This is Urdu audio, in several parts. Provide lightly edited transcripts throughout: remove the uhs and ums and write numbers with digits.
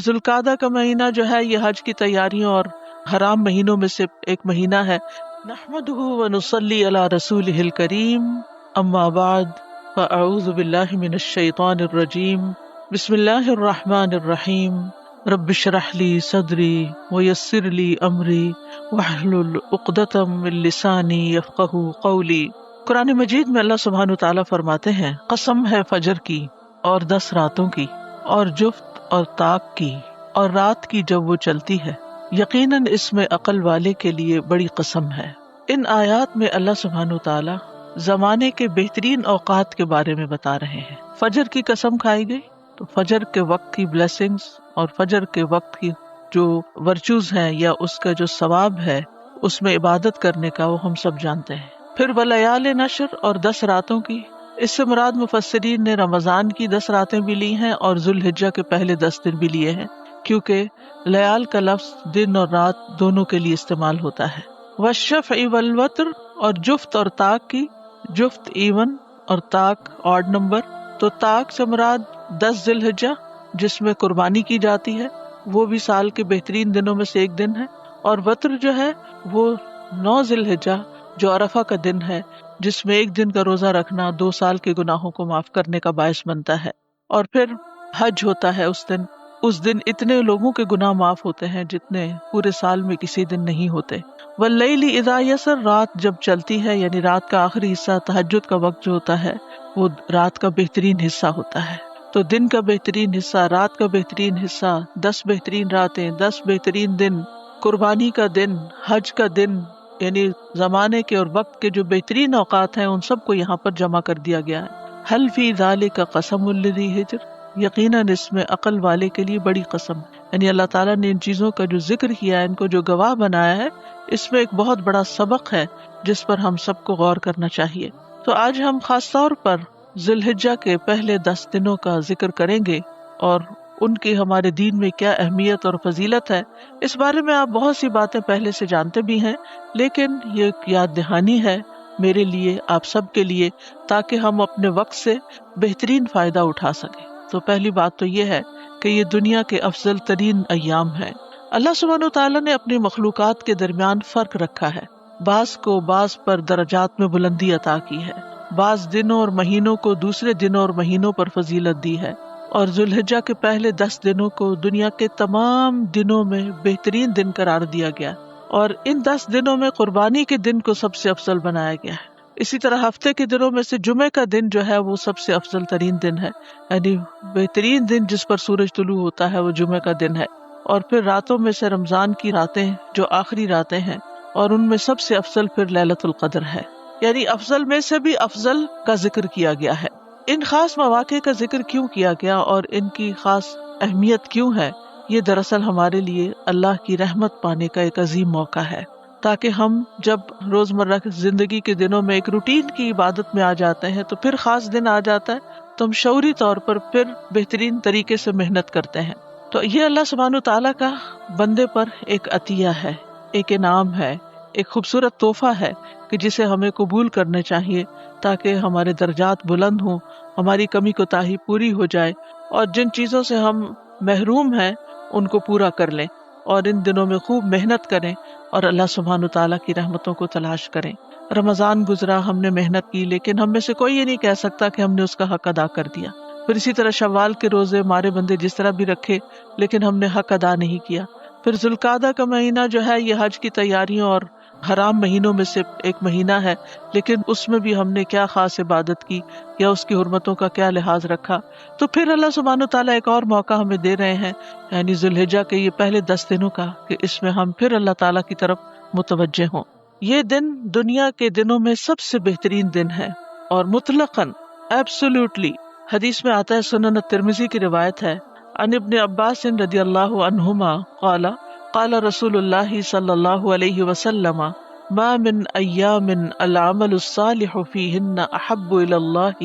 ذوالقعدہ کا مہینہ جو ہے یہ حج کی تیاریوں اور حرام مہینوں میں سے ایک مہینہ ہے۔ نحمدہ ونصلی علی رسولہ الکریم، اما بعد فاعوذ باللہ من الشیطان الرجیم، بسم اللہ الرحمن الرحیم، رب اشرح لی صدری ویسر لی امری واحلل عقدۃ من لسانی یفقہوا قولی۔ قرآن مجید میں اللہ سبحانہ وتعالیٰ فرماتے ہیں، قسم ہے فجر کی اور 10 راتوں کی اور جفت اور طاق کی اور رات کی جب وہ چلتی ہے، یقیناً اس میں عقل والے کے لیے بڑی قسم ہے۔ ان آیات میں اللہ سبحانہ وتعالی زمانے کے بہترین اوقات کے بارے میں بتا رہے ہیں۔ فجر کی قسم کھائی گئی تو فجر کے وقت کی بلیسنگز اور فجر کے وقت کی جو ورچوز ہیں یا اس کا جو ثواب ہے اس میں عبادت کرنے کا، وہ ہم سب جانتے ہیں۔ پھر ولیال نشر اور 10 راتوں کی، اس سے مراد مفسرین نے رمضان کی 10 راتیں بھی لی ہیں اور ذوالحجہ کے پہلے 10 دن بھی لیے ہیں، کیونکہ لیال کا لفظ دن اور رات دونوں کے لیے استعمال ہوتا ہے۔ والشفع والوتر اور جفت اور طاق کی، جفت ایون اور طاق آڈ نمبر، تو طاق سے مراد 10 ذوالحجہ جس میں قربانی کی جاتی ہے، وہ بھی سال کے بہترین دنوں میں سے ایک دن ہے، اور وتر جو ہے وہ 9 ذوالحجہ جو عرفہ کا دن ہے، جس میں ایک دن کا روزہ رکھنا 2 سال کے گناہوں کو معاف کرنے کا باعث بنتا ہے۔ اور پھر حج ہوتا ہے اس دن اتنے لوگوں کے گناہ معاف ہوتے ہیں جتنے پورے سال میں کسی دن نہیں ہوتے۔ واللیل اذا یسر، رات جب چلتی ہے، یعنی رات کا آخری حصہ، تہجد کا وقت جو ہوتا ہے وہ رات کا بہترین حصہ ہوتا ہے۔ تو دن کا بہترین حصہ، رات کا بہترین حصہ، 10 بہترین راتیں، 10 بہترین دن، قربانی کا دن، حج کا دن، یعنی زمانے کے اور وقت کے جو بہترین اوقات ہیں ان سب کو یہاں پر جمع کر دیا گیا ہے۔ حل فی ذالک قسم لذی حجر، یقیناً اس میں عقل والے کے لیے بڑی قسم ہے، یعنی اللہ تعالیٰ نے ان چیزوں کا جو ذکر کیا ہے، ان کو جو گواہ بنایا ہے، اس میں ایک بہت بڑا سبق ہے جس پر ہم سب کو غور کرنا چاہیے۔ تو آج ہم خاص طور پر ذوالحجہ کے پہلے 10 دنوں کا ذکر کریں گے اور ان کی ہمارے دین میں کیا اہمیت اور فضیلت ہے۔ اس بارے میں آپ بہت سی باتیں پہلے سے جانتے بھی ہیں، لیکن یہ ایک یاد دہانی ہے میرے لیے، آپ سب کے لیے، تاکہ ہم اپنے وقت سے بہترین فائدہ اٹھا سکیں۔ تو پہلی بات تو یہ ہے کہ یہ دنیا کے افضل ترین ایام ہیں۔ اللہ سبحانہ وتعالیٰ نے اپنی مخلوقات کے درمیان فرق رکھا ہے، بعض کو بعض پر درجات میں بلندی عطا کی ہے، بعض دنوں اور مہینوں کو دوسرے دنوں اور مہینوں پر فضیلت دی ہے، اور ذوالحجہ کے پہلے 10 دنوں کو دنیا کے تمام دنوں میں بہترین دن قرار دیا گیا، اور ان 10 دنوں میں قربانی کے دن کو سب سے افضل بنایا گیا ہے۔ اسی طرح ہفتے کے دنوں میں سے جمعے کا دن جو ہے وہ سب سے افضل ترین دن ہے، یعنی بہترین دن جس پر سورج طلوع ہوتا ہے وہ جمعے کا دن ہے۔ اور پھر راتوں میں سے رمضان کی راتیں جو آخری راتیں ہیں، اور ان میں سب سے افضل پھر لیلۃ القدر ہے، یعنی افضل میں سے بھی افضل کا ذکر کیا گیا ہے۔ ان خاص مواقع کا ذکر کیوں کیا گیا اور ان کی خاص اہمیت کیوں ہے؟ یہ دراصل ہمارے لیے اللہ کی رحمت پانے کا ایک عظیم موقع ہے، تاکہ ہم جب روزمرہ کی زندگی کے دنوں میں ایک روٹین کی عبادت میں آ جاتے ہیں تو پھر خاص دن آ جاتا ہے تو ہم شعوری طور پر پھر بہترین طریقے سے محنت کرتے ہیں۔ تو یہ اللہ سبحانہ وتعالیٰ کا بندے پر ایک عطیہ ہے، ایک انعام ہے، ایک خوبصورت تحفہ ہے کہ جسے ہمیں قبول کرنا چاہیے، تاکہ ہمارے درجات بلند ہوں، ہماری کمی کوتاہی پوری ہو جائے، اور جن چیزوں سے ہم محروم ہیں ان کو پورا کر لیں، اور ان دنوں میں خوب محنت کریں اور اللہ سبحانہ وتعالیٰ کی رحمتوں کو تلاش کریں۔ رمضان گزرا، ہم نے محنت کی، لیکن ہم میں سے کوئی یہ نہیں کہہ سکتا کہ ہم نے اس کا حق ادا کر دیا۔ پھر اسی طرح شوال کے روزے مارے بندے جس طرح بھی رکھے، لیکن ہم نے حق ادا نہیں کیا۔ پھر ذوالقعدہ کا مہینہ جو ہے یہ حج کی تیاریوں اور حرام مہینوں میں سے ایک مہینہ ہے، لیکن اس میں بھی ہم نے کیا خاص عبادت کی یا اس کی حرمتوں کا کیا لحاظ رکھا۔ تو پھر اللہ سبحانہ تعالیٰ ایک اور موقع ہمیں دے رہے ہیں، یعنی ذوالحجہ کے یہ پہلے 10 دنوں کا، کہ اس میں ہم پھر اللہ تعالیٰ کی طرف متوجہ ہوں۔ یہ دن دنیا کے دنوں میں سب سے بہترین دن ہے، اور مطلقاً ایبسولوٹلی حدیث میں آتا ہے، سنن الترمذی کی روایت ہے، عن ابن عباس رضی اللہ عنہما قال قال رسول اللہ صلی اللہ علیہ وسلم ما من ایام العمل الصالح فیہن احب الی اللہ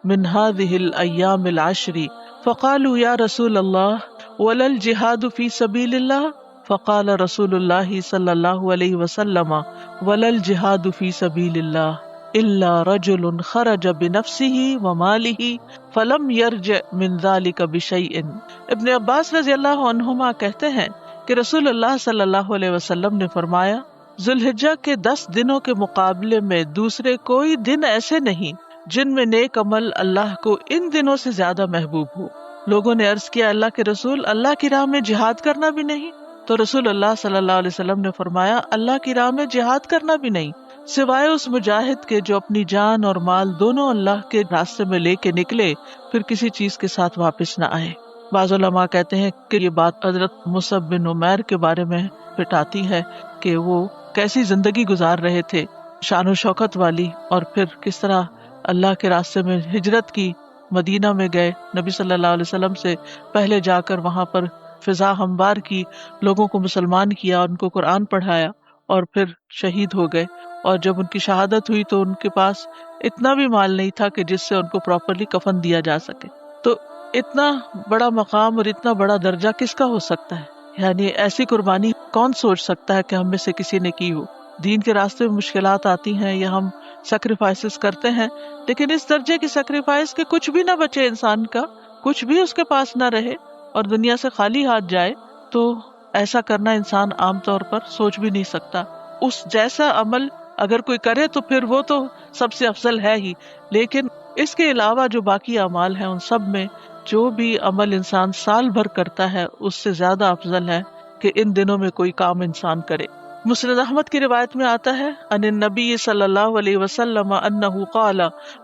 من هذه الایام العشر فقالوا یا رسول اللہ ولا الجہاد فی سبیل اللہ فقال رسول اللہ صلی اللہ علیہ وسلم ولا الجہاد فی سبیل اللہ الا رجل خرج بنفسه وماله فلم يرجع من ذلك بشيء۔ ابن عباس رضی اللہ عنہما کہتے ہیں کہ رسول اللہ صلی اللہ علیہ وسلم نے فرمایا، ذوالحجہ کے 10 دنوں کے مقابلے میں دوسرے کوئی دن ایسے نہیں جن میں نیک عمل اللہ کو ان دنوں سے زیادہ محبوب ہو۔ لوگوں نے عرض کیا، اللہ کے رسول، اللہ کی راہ میں جہاد کرنا بھی نہیں؟ تو رسول اللہ صلی اللہ علیہ وسلم نے فرمایا، اللہ کی راہ میں جہاد کرنا بھی نہیں سوائے اس مجاہد کے جو اپنی جان اور مال دونوں اللہ کے راستے میں لے کے نکلے پھر کسی چیز کے ساتھ واپس نہ آئے۔ بعض علماء کہتے ہیں کہ یہ بات حضرت مصعب بن عمیر کے بارے میں پٹاتی ہے کہ وہ کیسی زندگی گزار رہے تھے، شان و شوکت والی، اور پھر کس طرح اللہ کے راستے میں ہجرت کی، مدینہ میں گئے، نبی صلی اللہ علیہ وسلم سے پہلے جا کر وہاں پر فضا ہموار کی، لوگوں کو مسلمان کیا، ان کو قرآن پڑھایا، اور پھر شہید ہو گئے۔ اور جب ان کی شہادت ہوئی تو ان کے پاس اتنا بھی مال نہیں تھا کہ جس سے ان کو پراپرلی کفن دیا جا سکے۔ تو اتنا بڑا مقام اور اتنا بڑا درجہ کس کا ہو سکتا ہے؟ یعنی ایسی قربانی کون سوچ سکتا ہے کہ ہم میں سے کسی نے کی ہو؟ دین کے راستے میں مشکلات آتی ہیں یا ہم سیکریفائسز کرتے ہیں، لیکن اس درجے کی سیکریفائس کہ کچھ بھی نہ بچے انسان کا، کچھ بھی اس کے پاس نہ رہے اور دنیا سے خالی ہاتھ جائے، تو ایسا کرنا انسان عام طور پر سوچ بھی نہیں سکتا۔ اس جیسا عمل اگر کوئی کرے تو پھر وہ تو سب سے افضل ہے ہی، لیکن اس کے علاوہ جو باقی اعمال ہیں ان سب میں جو بھی عمل انسان سال بھر کرتا ہے اس سے زیادہ افضل ہے کہ ان دنوں میں کوئی کام انسان کرے۔ مسند احمد کی روایت میں آتا ہے ان النبی صلی اللہ علیہ وسلم انہ قال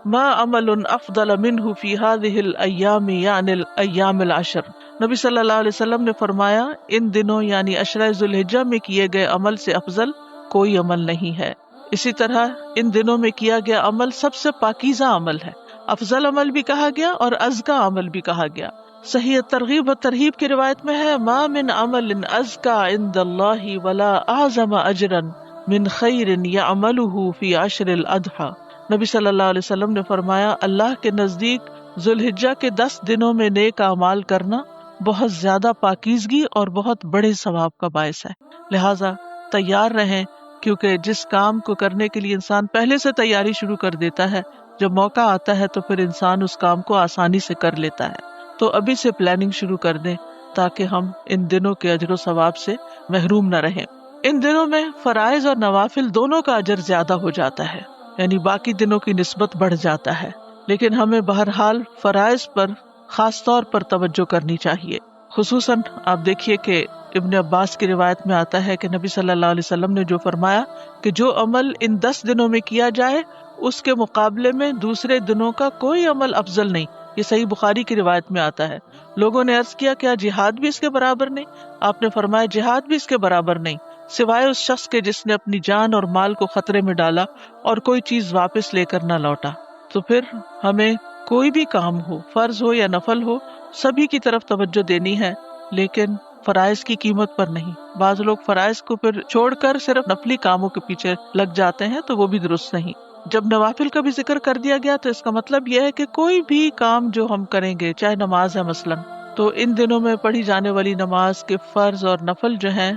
ما عمل افضل منہ فی هذه الایام یعنی الایام العشر۔ نبی صلی اللہ علیہ وسلم نے فرمایا، ان دنوں یعنی عشرہ ذوالحجہ میں کیے گئے عمل سے افضل کوئی عمل نہیں ہے۔ اسی طرح ان دنوں میں کیا گیا عمل سب سے پاکیزہ عمل ہے، افضل عمل بھی کہا گیا اور ازکا عمل بھی کہا گیا۔ صحیح ترغیب و ترہیب کی روایت میں ہے ما من عمل ازکا عند اللہ ولا اعظم اجرا من خیر یعملہ فی عشر الاضحی۔ نبی صلی اللہ علیہ وسلم نے فرمایا، اللہ کے نزدیک ذوالحجہ کے 10 دنوں میں نیک اعمال کرنا بہت زیادہ پاکیزگی اور بہت بڑے ثواب کا باعث ہے، لہٰذا تیار رہیں، کیونکہ جس کام کو کرنے کے لیے انسان پہلے سے تیاری شروع کر دیتا ہے، جب موقع آتا ہے تو پھر انسان اس کام کو آسانی سے کر لیتا ہے۔ تو ابھی سے پلاننگ شروع کر دیں تاکہ ہم ان دنوں کے اجر و ثواب سے محروم نہ رہیں۔ ان دنوں میں فرائض اور نوافل دونوں کا اجر زیادہ ہو جاتا ہے، یعنی باقی دنوں کی نسبت بڑھ جاتا ہے، لیکن ہمیں بہرحال فرائض پر خاص طور پر توجہ کرنی چاہیے۔ خصوصاً آپ دیکھیے کہ ابن عباس کی روایت میں آتا ہے کہ نبی صلی اللہ علیہ وسلم نے جو فرمایا کہ جو عمل ان 10 دنوں میں کیا جائے اس کے مقابلے میں دوسرے دنوں کا کوئی عمل افضل نہیں۔ یہ صحیح بخاری کی روایت میں آتا ہے۔ لوگوں نے عرض کیا، کیا جہاد بھی اس کے برابر نہیں؟ آپ نے فرمایا، جہاد بھی اس کے برابر نہیں سوائے اس شخص کے جس نے اپنی جان اور مال کو خطرے میں ڈالا اور کوئی چیز واپس لے کر نہ لوٹا۔ تو پھر ہمیں کوئی بھی کام ہو، فرض ہو یا نفل ہو، سبھی کی طرف توجہ دینی ہے، لیکن فرائض کی قیمت پر نہیں۔ بعض لوگ فرائض کو پھر چھوڑ کر صرف نفلی کاموں کے پیچھے لگ جاتے ہیں، تو وہ بھی درست نہیں۔ جب نوافل کا بھی ذکر کر دیا گیا تو اس کا مطلب یہ ہے کہ کوئی بھی کام جو ہم کریں گے، چاہے نماز ہے مثلاً، تو ان دنوں میں پڑھی جانے والی نماز کے فرض اور نفل جو ہیں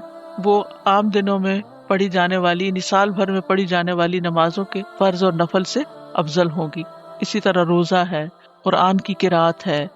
وہ عام دنوں میں پڑھی جانے والی، یعنی سال بھر میں پڑھی جانے والی نمازوں کے فرض اور نفل سے افضل ہوگی۔ اسی طرح روزہ ہے، قرآن کی قرات ہے،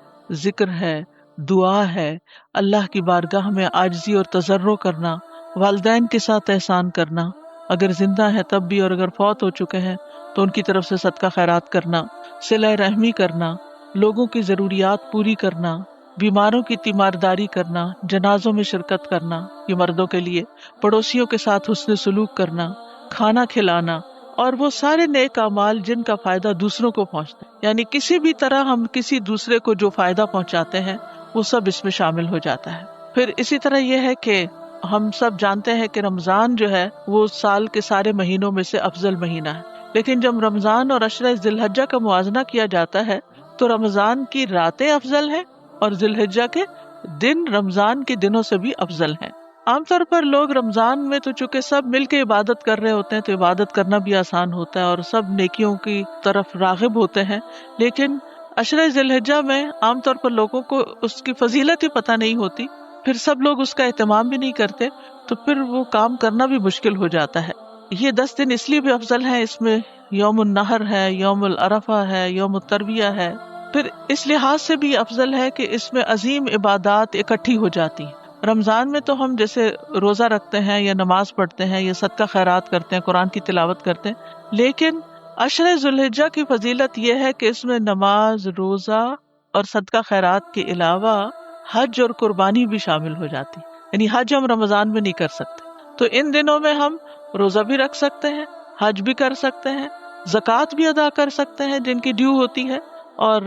ذکر ہے، دعا ہے، اللہ کی بارگاہ میں عاجزی اور تضرع کرنا، والدین کے ساتھ احسان کرنا، اگر زندہ ہے تب بھی اور اگر فوت ہو چکے ہیں تو ان کی طرف سے صدقہ خیرات کرنا، صلہ رحمی کرنا، لوگوں کی ضروریات پوری کرنا، بیماروں کی تیمارداری کرنا، جنازوں میں شرکت کرنا، یہ مردوں کے لیے، پڑوسیوں کے ساتھ حسن سلوک کرنا، کھانا کھلانا، اور وہ سارے نیک اعمال جن کا فائدہ دوسروں کو پہنچتا ہے، یعنی کسی بھی طرح ہم کسی دوسرے کو جو فائدہ پہنچاتے ہیں وہ سب اس میں شامل ہو جاتا ہے۔ پھر اسی طرح یہ ہے کہ ہم سب جانتے ہیں کہ رمضان جو ہے وہ سال کے سارے مہینوں میں سے افضل مہینہ ہے، لیکن جب رمضان اور عشرہ ذی الحجہ کا موازنہ کیا جاتا ہے تو رمضان کی راتیں افضل ہیں اور ذی الحجہ کے دن رمضان کے دنوں سے بھی افضل ہیں۔ عام طور پر لوگ رمضان میں تو چونکہ سب مل کے عبادت کر رہے ہوتے ہیں تو عبادت کرنا بھی آسان ہوتا ہے اور سب نیکیوں کی طرف راغب ہوتے ہیں، لیکن عشرہ ذی الحجہ میں عام طور پر لوگوں کو اس کی فضیلت ہی پتہ نہیں ہوتی، پھر سب لوگ اس کا اہتمام بھی نہیں کرتے، تو پھر وہ کام کرنا بھی مشکل ہو جاتا ہے۔ یہ 10 دن اس لیے بھی افضل ہیں، اس میں یوم النحر ہے، یوم العرفہ ہے، یوم الترویہ ہے. پھر اس لحاظ سے بھی افضل ہے کہ اس میں عظیم عبادات اکٹھی ہو جاتی ہیں. رمضان میں تو ہم جیسے روزہ رکھتے ہیں یا نماز پڑھتے ہیں یا صدقہ خیرات کرتے ہیں، قرآن کی تلاوت کرتے ہیں، لیکن عشر ذوالحجہ کی فضیلت یہ ہے کہ اس میں نماز، روزہ اور صدقہ خیرات کے علاوہ حج اور قربانی بھی شامل ہو جاتی. یعنی حج ہم رمضان میں نہیں کر سکتے، تو ان دنوں میں ہم روزہ بھی رکھ سکتے ہیں، حج بھی کر سکتے ہیں، زکوٰۃ بھی ادا کر سکتے ہیں جن کی ڈیو ہوتی ہے، اور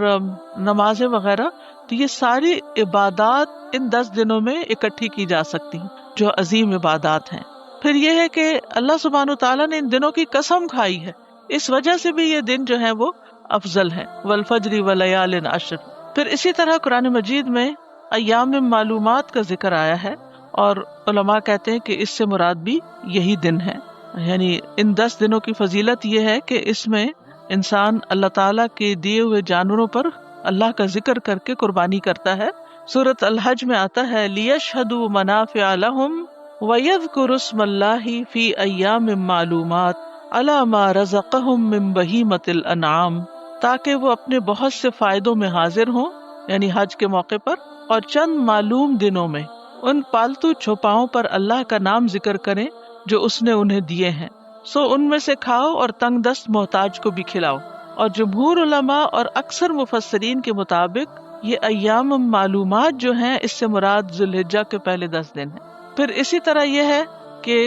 نمازیں وغیرہ. تو یہ ساری عبادات ان 10 دنوں میں اکٹھی کی جا سکتی ہیں جو عظیم عبادات ہیں. پھر یہ ہے کہ اللہ سبحانہ تعالیٰ نے ان دنوں کی قسم کھائی ہے، اس وجہ سے بھی یہ دن جو ہے وہ افضل ہے. والفجر ولیال عشر. پھر اسی طرح قرآن مجید میں ایام معلومات کا ذکر آیا ہے، اور علماء کہتے ہیں کہ اس سے مراد بھی یہی دن ہے. یعنی ان 10 دنوں کی فضیلت یہ ہے کہ اس میں انسان اللہ تعالیٰ کے دیے ہوئے جانوروں پر اللہ کا ذکر کر کے قربانی کرتا ہے. سورۃ الحج میں آتا ہے لیشہدوا منافع لہم ویذکروا اسم اللہ فی ایام معلومات علی ما رزقہم من بہیمۃ الانعام، تاکہ وہ اپنے بہت سے فائدوں میں حاضر ہوں، یعنی حج کے موقع پر، اور چند معلوم دنوں میں ان پالتو چھپاؤں پر اللہ کا نام ذکر کریں جو اس نے انہیں دیے ہیں. سو ان میں سے کھاؤ اور تنگ دست محتاج کو بھی کھلاؤ. اور جمہور علماء اور اکثر مفسرین کے مطابق یہ ایام معلومات جو ہیں اس سے مراد ذوالحجہ کے پہلے 10 دن ہیں. پھر اسی طرح یہ ہے کہ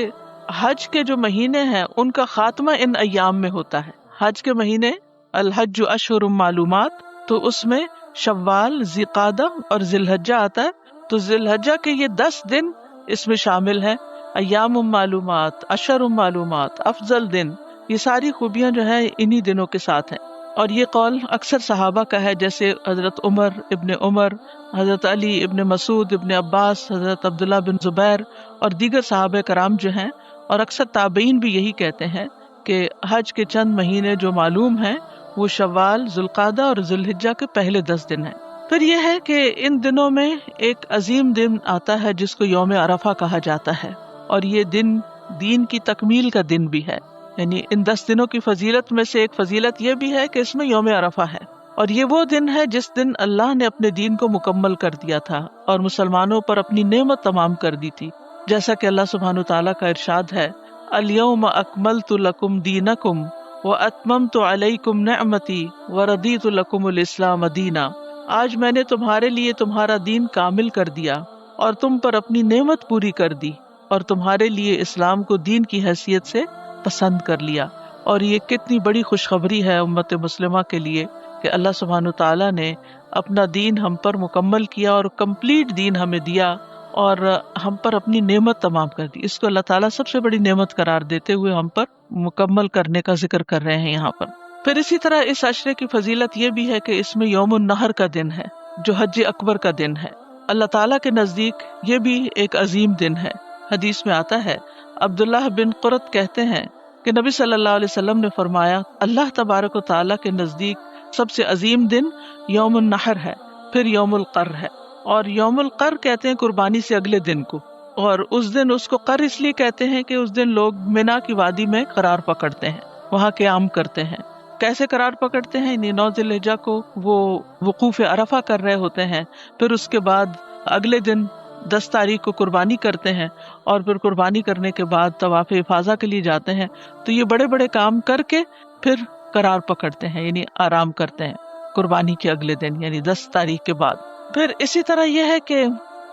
حج کے جو مہینے ہیں ان کا خاتمہ ان ایام میں ہوتا ہے. حج کے مہینے الحج اشہر معلومات، تو اس میں شوال، ذی القعدہ اور ذی الحجہ آتا ہے. تو ذی الحجہ کے یہ 10 دن اس میں شامل ہیں. ایام معلومات، اشہر معلومات، افضل دن، یہ ساری خوبیاں جو ہیں انہی دنوں کے ساتھ ہیں. اور یہ قول اکثر صحابہ کا ہے، جیسے حضرت عمر، حضرت علی ابن مسعود، ابن عباس، حضرت عبداللہ بن زبیر اور دیگر صحابہ کرام جو ہیں، اور اکثر تابعین بھی یہی کہتے ہیں کہ حج کے چند مہینے جو معلوم ہیں وہ شوال، ذی القعدہ اور ذی الحجہ کے پہلے 10 دن ہیں. پھر یہ ہے کہ ان دنوں میں ایک عظیم دن آتا ہے جس کو یوم عرفہ کہا جاتا ہے، اور یہ دن دین کی تکمیل کا دن بھی ہے. یعنی ان 10 دنوں کی فضیلت میں سے ایک فضیلت یہ بھی ہے کہ اس میں یوم عرفہ ہے، اور یہ وہ دن ہے جس دن اللہ نے اپنے دین کو مکمل کر دیا تھا اور مسلمانوں پر اپنی نعمت تمام کر دی تھی. جیسا کہ اللہ سبحانہ تعالیٰ کا ارشاد ہے، الیوم اکملت لکم دینکم واتممت علیکم نعمتی ورضیت لکم الاسلام دینا. آج میں نے تمہارے لیے تمہارا دین کامل کر دیا اور تم پر اپنی نعمت پوری کر دی، اور تمہارے لیے اسلام کو دین کی حیثیت سے پسند کر لیا. اور یہ کتنی بڑی خوشخبری ہے امت مسلمہ کے لیے کہ اللہ سبحانہ تعالیٰ نے اپنا دین ہم پر مکمل کیا اور کمپلیٹ دین ہمیں دیا اور ہم پر اپنی نعمت تمام کر دی. اس کو اللہ تعالیٰ سب سے بڑی نعمت قرار دیتے ہوئے ہم پر مکمل کرنے کا ذکر کر رہے ہیں یہاں پر. پھر اسی طرح اس عشرے کی فضیلت یہ بھی ہے کہ اس میں یوم النحر کا دن ہے جو حج اکبر کا دن ہے. اللہ تعالیٰ کے نزدیک یہ بھی ایک عظیم دن ہے. حدیث میں آتا ہے، عبداللہ بن قرۃ کہتے ہیں کہ نبی صلی اللہ علیہ وسلم نے فرمایا، اللہ تبارک و تعالیٰ کے نزدیک سب سے عظیم دن یوم النحر ہے، پھر یوم القر ہے. اور یوم القر کہتے ہیں قربانی سے اگلے دن کو، اور اس دن اس کو قر اس لیے کہتے ہیں کہ اس دن لوگ منا کی وادی میں قرار پکڑتے ہیں، وہاں قیام کرتے ہیں. کیسے قرار پکڑتے ہیں؟ 9 ذی الحجہ کو وہ وقوف عرفہ کر رہے ہوتے ہیں، پھر اس کے بعد اگلے دن 10 تاریخ کو قربانی کرتے ہیں، اور پھر قربانی کرنے کے بعد طواف افاضہ کے لیے جاتے ہیں. تو یہ بڑے بڑے کام کر کے پھر قرار پکڑتے ہیں، یعنی آرام کرتے ہیں قربانی کے اگلے دن، یعنی 10 تاریخ کے بعد. پھر اسی طرح یہ ہے کہ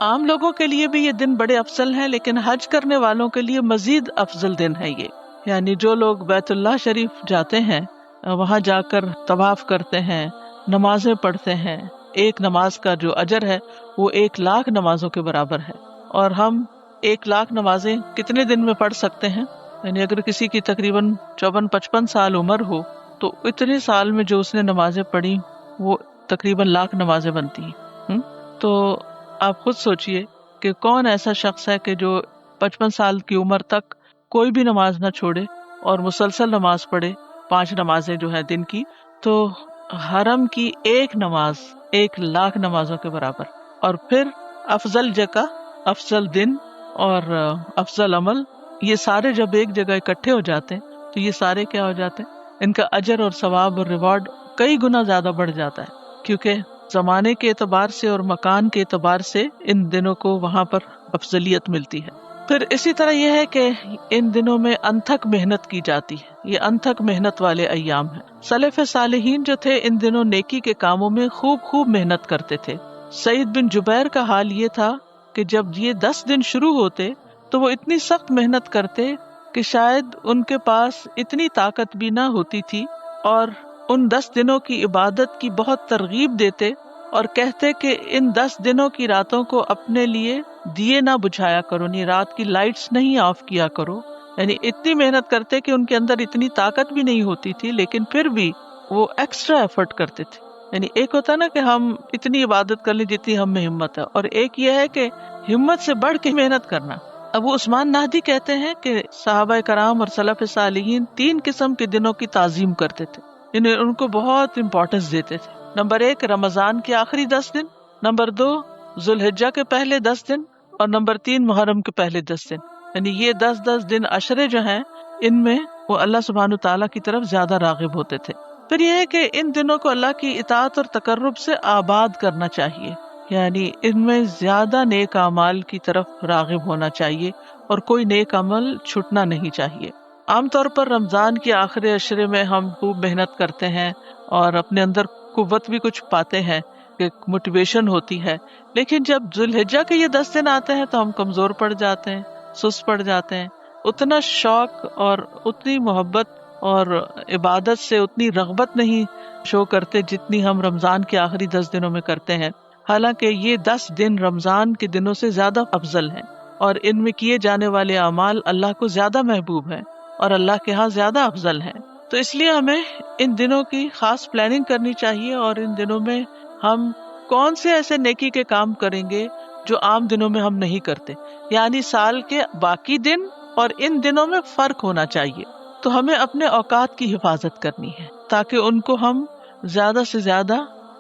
عام لوگوں کے لیے بھی یہ دن بڑے افضل ہیں، لیکن حج کرنے والوں کے لیے مزید افضل دن ہے یہ. یعنی جو لوگ بیت اللہ شریف جاتے ہیں، وہاں جا کر طواف کرتے ہیں، نمازیں پڑھتے ہیں، ایک نماز کا جو اجر ہے وہ 1,00,000 نمازوں کے برابر ہے. اور ہم 1,00,000 نمازیں کتنے دن میں پڑھ سکتے ہیں؟ یعنی اگر کسی کی تقریباً 54-55 سال عمر ہو تو اتنے سال میں جو اس نے نمازیں پڑھی وہ تقریباً 1,00,000 نمازیں بنتی ہیں. تو آپ خود سوچئے کہ کون ایسا شخص ہے کہ جو 55 سال کی عمر تک کوئی بھی نماز نہ چھوڑے اور مسلسل نماز پڑھے، 5 نمازیں جو ہیں دن کی. تو حرم کی ایک نماز 1,00,000 نمازوں کے برابر. اور پھر افضل جگہ، افضل دن اور افضل عمل، یہ سارے جب ایک جگہ اکٹھے ہو جاتے ہیں تو یہ سارے کیا ہو جاتے ہیں؟ ان کا اجر اور ثواب اور ریوارڈ کئی گنا زیادہ بڑھ جاتا ہے، کیونکہ زمانے کے اعتبار سے اور مکان کے اعتبار سے ان دنوں کو وہاں پر افضلیت ملتی ہے۔ پھر اسی طرح یہ ہے کہ ان دنوں میں انتھک محنت کی جاتی ہے، یہ انتھک محنت والے ایام ہیں۔ سلف صالحین جو تھے ان دنوں نیکی کے کاموں میں خوب محنت کرتے تھے۔ سعید بن جبیر کا حال یہ تھا کہ جب یہ 10 دن شروع ہوتے تو وہ اتنی سخت محنت کرتے کہ شاید ان کے پاس اتنی طاقت بھی نہ ہوتی تھی، اور ان 10 دنوں کی عبادت کی بہت ترغیب دیتے اور کہتے کہ ان 10 دنوں کی راتوں کو اپنے لیے دیے نہ بجھایا کرو، یعنی رات کی لائٹس نہیں آف کیا کرو۔ یعنی اتنی محنت کرتے کہ ان کے اندر اتنی طاقت بھی نہیں ہوتی تھی، لیکن پھر بھی وہ ایکسٹرا ایفرٹ کرتے تھے۔ یعنی ایک ہوتا نا کہ ہم اتنی عبادت کر لیں جتنی ہم میں ہمت ہے، اور ایک یہ ہے کہ ہمت سے بڑھ کے محنت کرنا۔ ابو عثمان نہدی کہتے ہیں کہ صحابہ کرام اور سلف صالحین 3 قسم کے دنوں کی تعظیم کرتے تھے، یعنی ان کو بہت امپورٹنس دیتے تھے۔ نمبر 1 رمضان کے آخری 10 دن، نمبر 2 ذوالحجہ کے پہلے 10 دن، اور نمبر 3 محرم کے پہلے 10 دن۔ یعنی یہ 10 دن عشرے جو ہیں ان میں وہ اللہ سبحانہ تعالیٰ کی طرف زیادہ راغب ہوتے تھے۔ پھر یہ ہے کہ ان دنوں کو اللہ کی اطاعت اور تقرب سے آباد کرنا چاہیے، یعنی ان میں زیادہ نیک اعمال کی طرف راغب ہونا چاہیے اور کوئی نیک عمل چھٹنا نہیں چاہیے۔ عام طور پر رمضان کے آخری عشرے میں ہم خوب محنت کرتے ہیں اور اپنے اندر قوت بھی کچھ پاتے ہیں، ایک موٹیویشن ہوتی ہے، لیکن جب ذوالحجہ کے یہ 10 دن آتے ہیں تو ہم کمزور پڑ جاتے ہیں، سست پڑ جاتے ہیں، اتنا شوق اور اتنی محبت اور عبادت سے اتنی رغبت نہیں شو کرتے جتنی ہم رمضان کے آخری 10 دنوں میں کرتے ہیں، حالانکہ یہ 10 دن رمضان کے دنوں سے زیادہ افضل ہیں اور ان میں کیے جانے والے اعمال اللہ کو زیادہ محبوب ہیں اور اللہ کے ہاں زیادہ افضل ہیں۔ تو اس لیے ہمیں ان دنوں کی خاص پلاننگ کرنی چاہیے، اور ان دنوں میں ہم کون سے ایسے نیکی کے کام کریں گے جو عام دنوں میں ہم نہیں کرتے، یعنی سال کے باقی دن اور ان دنوں میں فرق ہونا چاہیے۔ تو ہمیں اپنے اوقات کی حفاظت کرنی ہے تاکہ ان کو ہم زیادہ سے زیادہ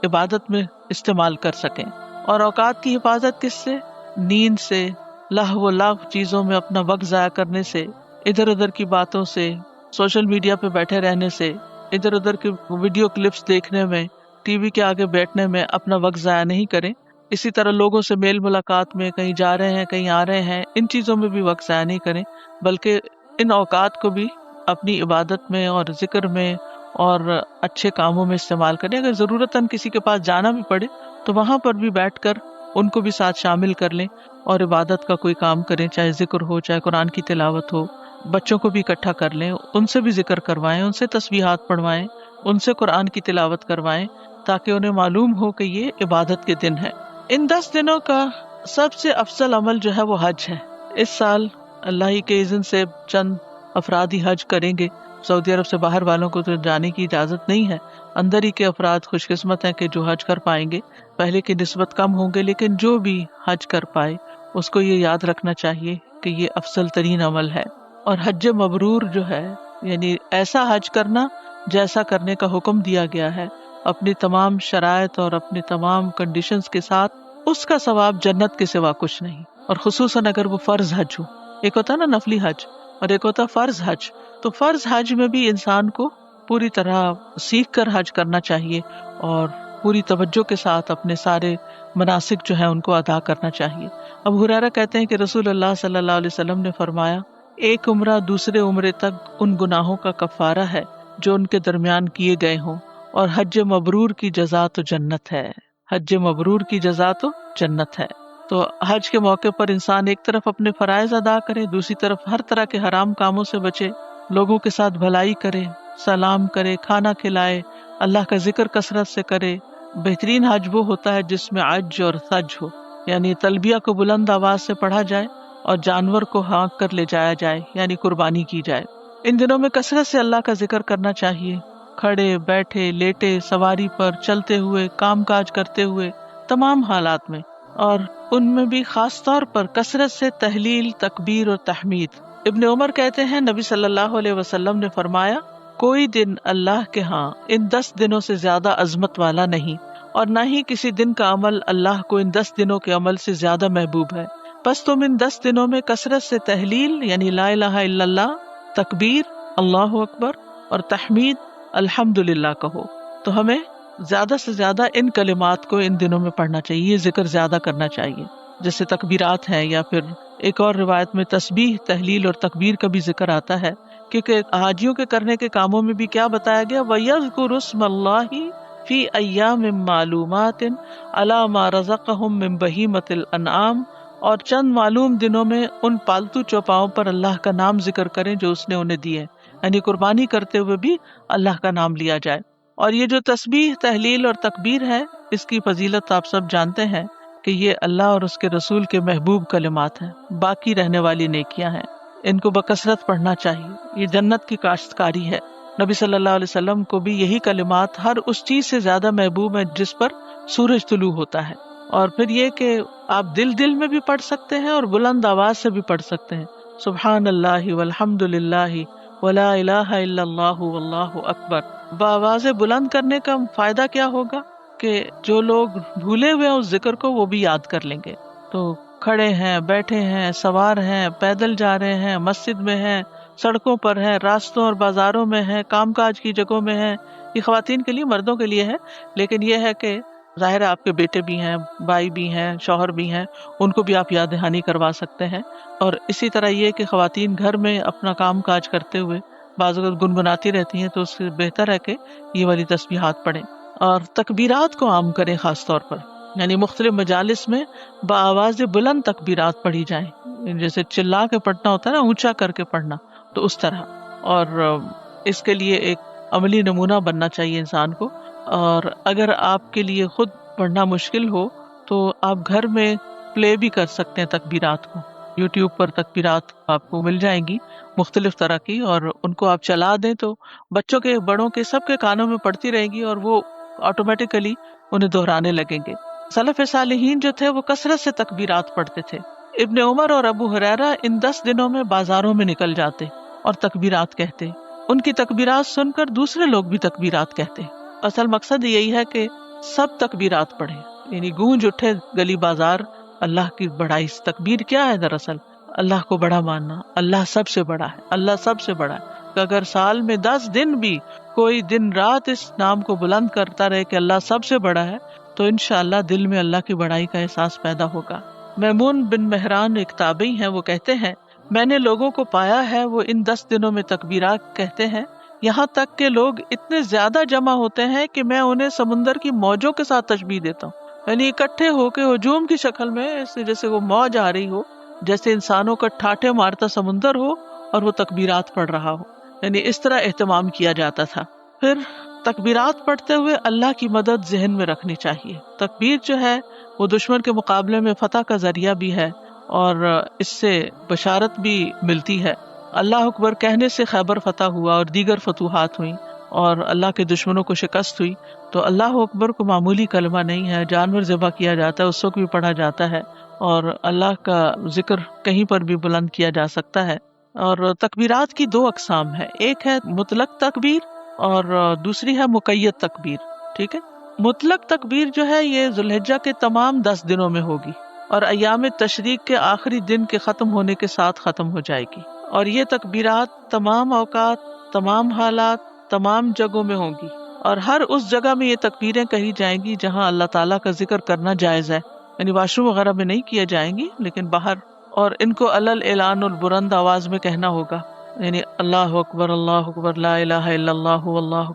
عبادت میں استعمال کر سکیں۔ اور اوقات کی حفاظت کس سے؟ نیند سے، لہو و لعب چیزوں میں اپنا وقت ضائع کرنے سے، ادھر ادھر کی باتوں سے، سوشل میڈیا پہ بیٹھے رہنے سے، ادھر ادھر کی ویڈیو کلپس دیکھنے میں، ٹی وی کے آگے بیٹھنے میں اپنا وقت ضائع نہیں کریں۔ اسی طرح لوگوں سے میل ملاقات میں، کہیں جا رہے ہیں کہیں آ رہے ہیں، ان چیزوں میں بھی وقت ضائع نہیں کریں، بلکہ ان اوقات کو بھی اپنی عبادت میں اور ذکر میں اور اچھے کاموں میں استعمال کریں۔ اگر ضرورتاً کسی کے پاس جانا بھی پڑے تو وہاں پر بھی بیٹھ کر ان کو بھی ساتھ شامل کر لیں اور عبادت کا کوئی کام کریں، چاہے ذکر ہو، چاہے قرآن کی تلاوت ہو۔ بچوں کو بھی اکٹھا کر لیں، ان سے بھی ذکر کروائیں، ان سے تسبیحات پڑھوائیں، ان سے قرآن کی تلاوت کروائیں، تاکہ انہیں معلوم ہو کہ یہ عبادت کے دن ہے۔ ان 10 دنوں کا سب سے افضل عمل جو ہے وہ حج ہے۔ اس سال اللہ ہی کے اذن سے چند افراد ہی حج کریں گے، سعودی عرب سے باہر والوں کو تو جانے کی اجازت نہیں ہے، اندر ہی کے افراد خوش قسمت ہیں کہ جو حج کر پائیں گے، پہلے کی نسبت کم ہوں گے، لیکن جو بھی حج کر پائے اس کو یہ یاد رکھنا چاہیے کہ یہ افضل ترین عمل ہے۔ اور حج مبرور جو ہے یعنی ایسا حج کرنا جیسا کرنے کا حکم دیا گیا ہے، اپنی تمام شرائط اور اپنی تمام کنڈیشنز کے ساتھ، اس کا ثواب جنت کے سوا کچھ نہیں، اور خصوصاً اگر وہ فرض حج ہو۔ ایک ہوتا ہے نا نفلی حج اور ایک ہوتا فرض حج، تو فرض حج میں بھی انسان کو پوری طرح سیکھ کر حج کرنا چاہیے اور پوری توجہ کے ساتھ اپنے سارے مناسک جو ہیں ان کو ادا کرنا چاہیے۔ ابو ہریرہ کہتے ہیں کہ رسول اللہ صلی اللہ علیہ وسلم نے فرمایا، ایک عمرہ دوسرے عمرے تک ان گناہوں کا کفارہ ہے جو ان کے درمیان کیے گئے ہوں، اور حج مبرور کی جزا تو جنت ہے۔ حج مبرور کی جزا تو جنت ہے۔ تو حج کے موقع پر انسان ایک طرف اپنے فرائض ادا کرے، دوسری طرف ہر طرح کے حرام کاموں سے بچے، لوگوں کے ساتھ بھلائی کرے، سلام کرے، کھانا کھلائے، اللہ کا ذکر کثرت سے کرے۔ بہترین حج وہ ہوتا ہے جس میں عج اور سج ہو، یعنی تلبیہ کو بلند آواز سے پڑھا جائے اور جانور کو ہانک کر لے جایا جائے، یعنی قربانی کی جائے۔ ان دنوں میں کثرت سے اللہ کا ذکر کرنا چاہیے، کھڑے بیٹھے لیٹے، سواری پر، چلتے ہوئے، کام کاج کرتے ہوئے، تمام حالات میں، اور ان میں بھی خاص طور پر کثرت سے تحلیل، تکبیر اور تحمید۔ ابن عمر کہتے ہیں نبی صلی اللہ علیہ وسلم نے فرمایا، کوئی دن اللہ کے ہاں ان 10 دنوں سے زیادہ عظمت والا نہیں، اور نہ ہی کسی دن کا عمل اللہ کو ان 10 دنوں کے عمل سے زیادہ محبوب ہے۔ بس تم ان 10 دنوں میں کثرت سے تحلیل یعنی لا الہ الا اللہ، تکبیر، اللہ اکبر، اور تحمید الحمدللہ کہو. تو ہمیں زیادہ سے زیادہ ان کلمات کو ان دنوں میں پڑھنا چاہیے، یہ ذکر زیادہ کرنا چاہیے. جیسے تکبیرات ہیں، یا پھر ایک اور روایت میں تسبیح، تحلیل اور تکبیر کا بھی ذکر آتا ہے، کیونکہ حاجیوں کے کرنے کے کاموں میں بھی کیا بتایا گیا، وَيَذْكُرُ اسْمَ اللَّهِ فِي أَيَّامٍ مَّعْلُومَاتٍ عَلَىٰ مَا رَزَقَهُم مِّن بَهِيمَةِ الْأَنْعَامِ، اور چند معلوم دنوں میں ان پالتو چوپاؤں پر اللہ کا نام ذکر کریں جو اس نے انہیں دیے، یعنی قربانی کرتے ہوئے بھی اللہ کا نام لیا جائے. اور یہ جو تسبیح، تحلیل اور تکبیر ہے، اس کی فضیلت آپ سب جانتے ہیں کہ یہ اللہ اور اس کے رسول کے محبوب کلمات ہیں، باقی رہنے والی نیکیاں ہیں. ان کو بکثرت پڑھنا چاہیے، یہ جنت کی کاشتکاری ہے. نبی صلی اللہ علیہ وسلم کو بھی یہی کلمات ہر اس چیز سے زیادہ محبوب ہیں جس پر سورج طلوع ہوتا ہے. اور پھر یہ کہ آپ دل میں بھی پڑھ سکتے ہیں اور بلند آواز سے بھی پڑھ سکتے ہیں. سبحان اللہ والحمد للہ ولا الہ الا اللہ واللہ اکبر. بآواز بلند کرنے کا فائدہ کیا ہوگا کہ جو لوگ بھولے ہوئے ہیں اس ذکر کو وہ بھی یاد کر لیں گے. تو کھڑے ہیں، بیٹھے ہیں، سوار ہیں، پیدل جا رہے ہیں، مسجد میں ہیں، سڑکوں پر ہیں، راستوں اور بازاروں میں ہیں، کام کاج کی جگہوں میں ہیں. یہ خواتین کے لیے، مردوں کے لیے ہے، لیکن یہ ہے کہ ظاہر ہے آپ کے بیٹے بھی ہیں، بھائی بھی ہیں، شوہر بھی ہیں، ان کو بھی آپ یاد دہانی کروا سکتے ہیں. اور اسی طرح یہ کہ خواتین گھر میں اپنا کام کاج کرتے ہوئے بعض اوقات گنگناتی رہتی ہیں، تو اس سے بہتر ہے کہ یہ والی تسبیحات پڑھیں. اور تکبیرات کو عام کریں، خاص طور پر یعنی مختلف مجالس میں بآواز بلند تکبیرات پڑھی جائیں، جیسے چلا کے پڑھنا ہوتا ہے نا، اونچا کر کے پڑھنا، تو اس طرح. اور اس کے لیے ایک عملی نمونہ بننا چاہیے انسان کو. اور اگر آپ کے لیے خود پڑھنا مشکل ہو تو آپ گھر میں پلے بھی کر سکتے ہیں تکبیرات کو. یوٹیوب پر تکبیرات آپ کو مل جائیں گی مختلف طرح کی، اور ان کو آپ چلا دیں تو بچوں کے، بڑوں کے، سب کے کانوں میں پڑتی رہے گی اور وہ آٹومیٹیکلی انہیں دہرانے لگیں گے. سلف صالحین جو تھے وہ کثرت سے تکبیرات پڑھتے تھے. ابن عمر اور ابو ہریرہ ان 10 دنوں میں بازاروں میں نکل جاتے اور تکبیرات کہتے. ان کی تکبیرات سن کر دوسرے لوگ بھی تکبیرات کہتے. اصل مقصد یہی ہے کہ سب تکبیرات پڑھیں، یعنی گونج اٹھے گلی بازار اللہ کی بڑائی. تکبیر کیا ہے دراصل؟ اللہ کو بڑا ماننا. اللہ سب سے بڑا ہے، اللہ سب سے بڑا ہے. کہ اگر سال میں 10 دن بھی کوئی دن رات اس نام کو بلند کرتا رہے کہ اللہ سب سے بڑا ہے، تو انشاءاللہ دل میں اللہ کی بڑائی کا احساس پیدا ہوگا. میمون بن مہران ایک تابعی ہیں، وہ کہتے ہیں میں نے لوگوں کو پایا ہے وہ ان 10 دنوں میں تکبیرات کہتے ہیں، یہاں تک کہ لوگ اتنے زیادہ جمع ہوتے ہیں کہ میں انہیں سمندر کی موجوں کے ساتھ تشبیہ دیتا ہوں. یعنی اکٹھے ہو کے ہجوم کی شکل میں، جیسے وہ موج آ رہی ہو، جیسے انسانوں کا ٹھاٹھے مارتا سمندر ہو اور وہ تکبیرات پڑھ رہا ہو. یعنی اس طرح اہتمام کیا جاتا تھا. پھر تکبیرات پڑھتے ہوئے اللہ کی مدد ذہن میں رکھنی چاہیے. تکبیر جو ہے وہ دشمن کے مقابلے میں فتح کا ذریعہ بھی ہے اور اس سے بشارت بھی ملتی ہے. اللہ اکبر کہنے سے خیبر فتح ہوا اور دیگر فتوحات ہوئیں اور اللہ کے دشمنوں کو شکست ہوئی. تو اللہ اکبر کو معمولی کلمہ نہیں ہے، جانور ذبح کیا جاتا ہے اس وقت بھی پڑھا جاتا ہے، اور اللہ کا ذکر کہیں پر بھی بلند کیا جا سکتا ہے. اور تکبیرات کی 2 اقسام ہے، ایک ہے مطلق تکبیر اور دوسری ہے مقید تکبیر. ٹھیک ہے. مطلق تکبیر جو ہے یہ ذوالحجہ کے تمام 10 دنوں میں ہوگی اور ایام تشریق کے آخری دن کے ختم ہونے کے ساتھ ختم ہو جائے گی. اور یہ تکبیرات تمام اوقات، تمام حالات، تمام جگہوں میں ہوں گی، اور ہر اس جگہ میں یہ تکبیریں کہی جائیں گی جہاں اللہ تعالیٰ کا ذکر کرنا جائز ہے. یعنی واش روم وغیرہ میں نہیں کیے جائیں گی لیکن باہر. اور ان کو علل اعلان البلند آواز میں کہنا ہوگا، یعنی اللہ اکبر لا الہ الا اللہ اللہ